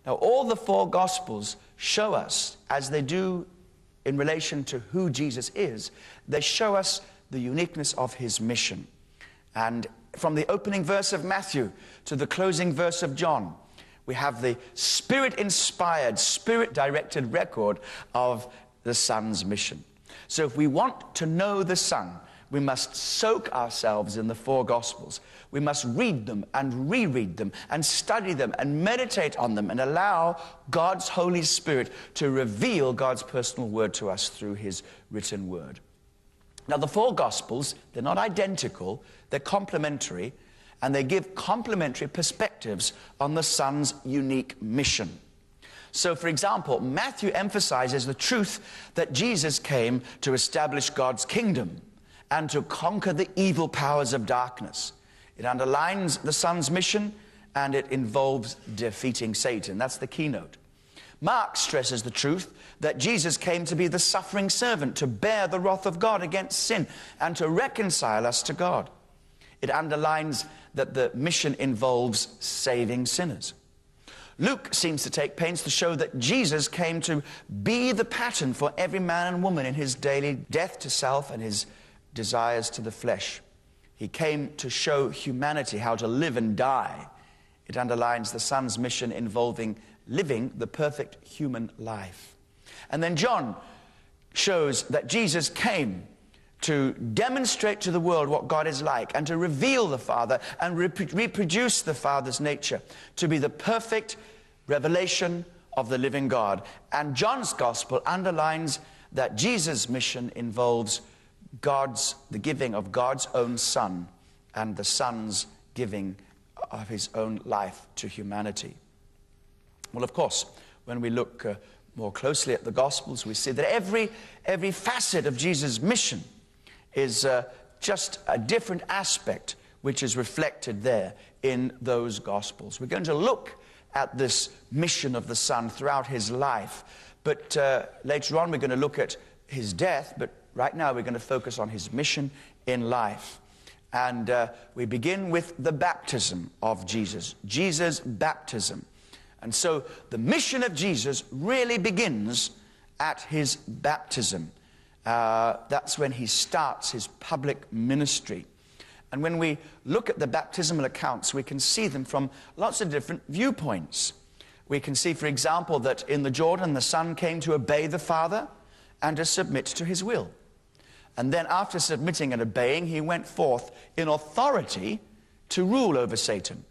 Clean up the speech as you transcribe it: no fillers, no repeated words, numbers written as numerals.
Now, all the four Gospels show us, as they do in relation to who Jesus is, they show us the uniqueness of his mission. And from the opening verse of Matthew to the closing verse of John, we have the Spirit-inspired, Spirit-directed record of the Son's mission. So if we want to know the Son, we must soak ourselves in the four Gospels. We must read them and reread them and study them and meditate on them and allow God's Holy Spirit to reveal God's personal word to us through his written word. Now, the four Gospels, they're not identical, they're complementary, and they give complementary perspectives on the Son's unique mission. So, for example, Matthew emphasizes the truth that Jesus came to establish God's kingdom and to conquer the evil powers of darkness. It underlines the Son's mission, and it involves defeating Satan. That's the keynote. Mark stresses the truth that Jesus came to be the suffering servant, to bear the wrath of God against sin, and to reconcile us to God. It underlines that the mission involves saving sinners. Luke seems to take pains to show that Jesus came to be the pattern for every man and woman in his daily death to self and his desires to the flesh. He came to show humanity how to live and die. It underlines the Son's mission involving living the perfect human life. And then John shows that Jesus came to demonstrate to the world what God is like and to reveal the Father and reproduce the Father's nature, to be the perfect revelation of the living God. And John's gospel underlines that Jesus' mission involves the giving of God's own Son and the Son's giving of his own life to humanity. Well, of course, when we look more closely at the Gospels, we see that every facet of Jesus' mission is just a different aspect which is reflected there in those Gospels. We're going to look at this mission of the Son throughout his life, but later on we're going to look at his death, but right now we're going to focus on his mission in life. And we begin with the baptism of Jesus, Jesus' baptism. And so the mission of Jesus really begins at his baptism. That's when he starts his public ministry. And when we look at the baptismal accounts, we can see them from lots of different viewpoints. We can see, for example, that in the Jordan, the Son came to obey the Father and to submit to his will. And then after submitting and obeying, he went forth in authority to rule over Satan.